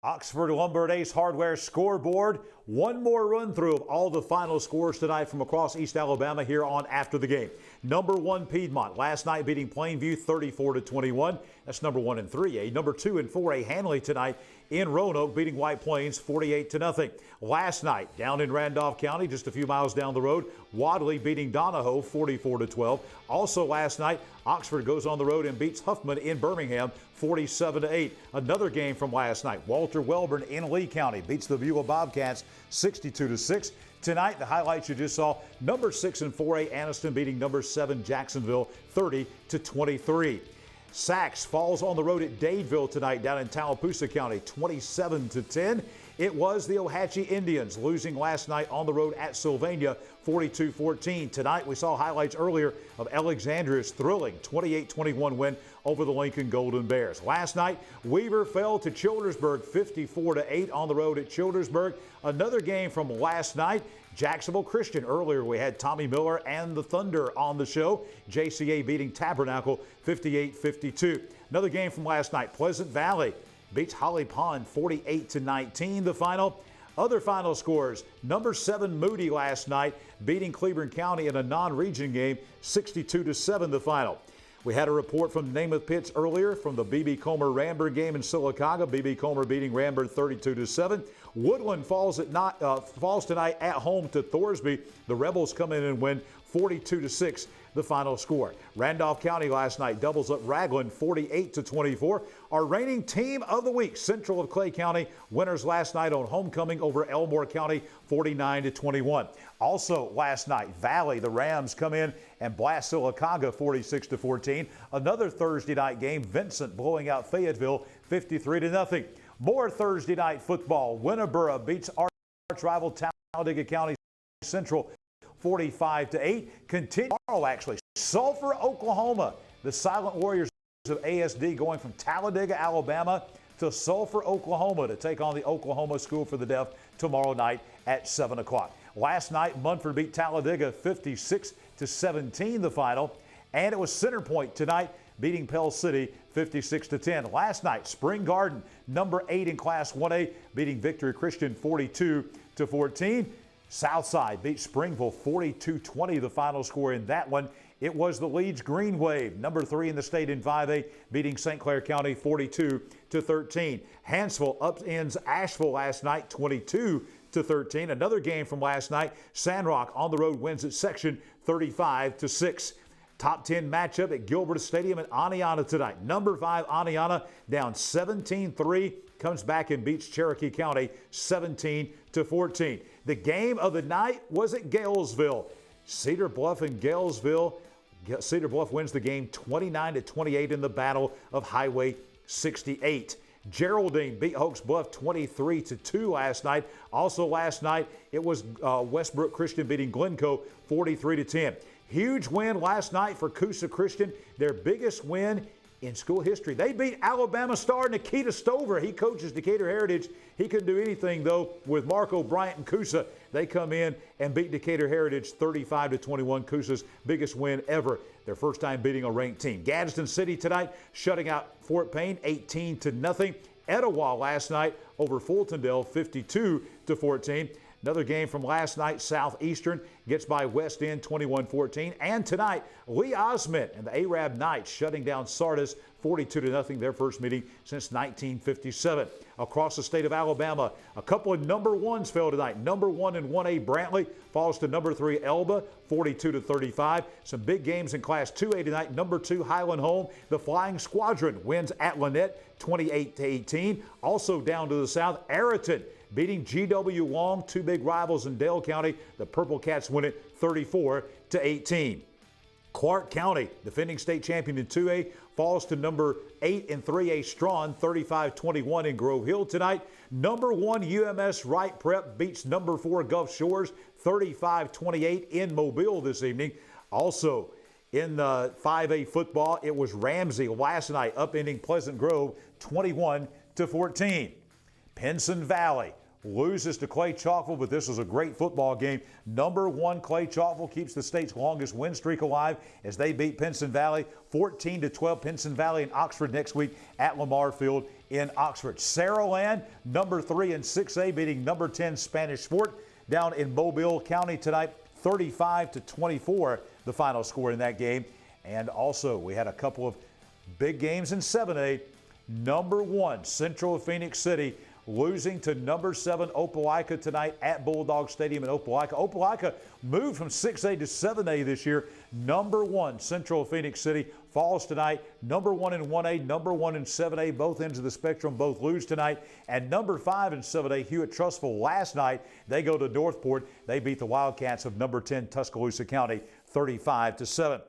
Oxford Lumber Ace Hardware scoreboard. One more run through of all the final scores tonight from across East Alabama here on After the Game. Number 1 Piedmont last night beating Plainview 34-21. That's number 1 in 3A. Number 2 in 4A Hanley tonight in Roanoke beating White Plains 48-0. Last night down in Randolph County, just a few miles down the road, Wadley beating Donahoe 44-12. Also last night, Oxford goes on the road and beats Huffman in Birmingham 47-8. Another game from last night, Walter Welborn in Lee County beats the Beulah Bobcats 62-6. Tonight, the highlights you just saw, number 6 in 4A Anniston beating number 7 Jacksonville 30-23. Sachs falls on the road at Dadeville tonight down in Tallapoosa County 27-10. It was the Ohatchee Indians losing last night on the road at Sylvania 42-14. Tonight we saw highlights earlier of Alexandria's thrilling 28-21 win over the Lincoln Golden Bears. Last night Weaver fell to Childersburg 54-8 on the road at Childersburg. Another game from last night, Jacksonville Christian. Earlier we had Tommy Miller and the Thunder on the show. JCA beating Tabernacle 58-52. Another game from last night, Pleasant Valley beats Holly Pond 48-19 the final. Other final scores, number 7 Moody last night beating Cleburne County in a non-region game 62-7 the final. We had a report from Namath Pitts earlier from the B.B. Comer-Ramburg game in Sylacauga. B.B. Comer beating Ramburg 32-7. Woodland falls tonight at home to Thorsby. The Rebels come in and win 42-6 the final score. Randolph County last night doubles up Ragland 48-24. Our reigning team of the week, Central of Clay County, winners last night on homecoming over Elmore County 49-21. Also last night, Valley, the Rams come in and blast Sylacauga 46-14. Another Thursday night game, Vincent blowing out Fayetteville 53-0. More Thursday night football. Winneboro beats arch rival Talladega County Central 45-8. Continue tomorrow, actually. Sulphur, Oklahoma. The Silent Warriors of ASD going from Talladega, Alabama to Sulphur, Oklahoma to take on the Oklahoma School for the Deaf tomorrow night at 7 o'clock. Last night, Munford beat Talladega 56-17 the final. And it was Center Point tonight beating Pell City 56-10. Last night, Spring Garden, number 8 in Class 1A, beating Victory Christian 42-14. Southside beat Springville 42-20, the final score in that one. It was the Leeds Green Wave, number 3 in the state in 5A, beating St. Clair County 42-13. Hansville upends Asheville last night 22-13. Another game from last night, Sandrock on the road wins its section 35-6. Top 10 matchup at Gilbert Stadium in Oneonta tonight. Number 5 Oneonta down 17-3, comes back and beats Cherokee County 17-14. The game of the night was at Gaylesville. Cedar Bluff and Gaylesville. Cedar Bluff wins the game 29-28 in the Battle of Highway 68. Geraldine beat Oaks Bluff 23-2 last night. Also last night, it was Westbrook Christian beating Glencoe 43-10. Huge win last night for Coosa Christian, their biggest win in school history. They beat Alabama star Nikita Stover. He coaches Decatur Heritage. He couldn't do anything, though, with Marco Bryant and Coosa. They come in and beat Decatur Heritage 35-21, Coosa's biggest win ever. Their first time beating a ranked team. Gadsden City tonight shutting out Fort Payne 18-0. Etowah last night over Fultondale 52-14. Another game from last night, Southeastern gets by West End 21-14. And tonight, Lee Osment and the Arab Knights shutting down Sardis 42-0, their first meeting since 1957. Across the state of Alabama, a couple of number ones fell tonight. Number 1 in 1A Brantley falls to number 3 Elba 42-35. Some big games in Class 2A tonight. Number 2 Highland home. The Flying Squadron wins at Lanett 28-18. Also down to the south, Ariton beating GW Long, 2 big rivals in Dale County. The Purple Cats win it 34-18. Clark County, defending state champion in 2A, falls to number 8 in 3A Strawn, 35-21 in Grove Hill tonight. Number 1 UMS Wright Prep beats number 4 Gulf Shores, 35-28 in Mobile this evening. Also in the 5A football, it was Ramsay last night upending Pleasant Grove 21-14. Pinson Valley loses to Clay Chalkville, but this was a great football game. Number 1 Clay Chalkville keeps the state's longest win streak alive as they beat Pinson Valley 14-12. Pinson Valley and Oxford next week at Lamar Field in Oxford. Saraland, number 3 in 6A, beating number 10 Spanish Fort down in Mobile County tonight, 35-24, the final score in that game. And also, we had a couple of big games in 7A. Number 1, Central-Phenix City, losing to number 7 Opelika tonight at Bulldog Stadium in Opelika. Opelika moved from 6A to 7A this year. Number 1, Central-Phenix City falls tonight. Number 1 in 1A, number 1 in 7A, both ends of the spectrum, both lose tonight. And number 5 in 7A, Hewitt-Trussville, last night, they go to Northport. They beat the Wildcats of number 10 Tuscaloosa County 35-7.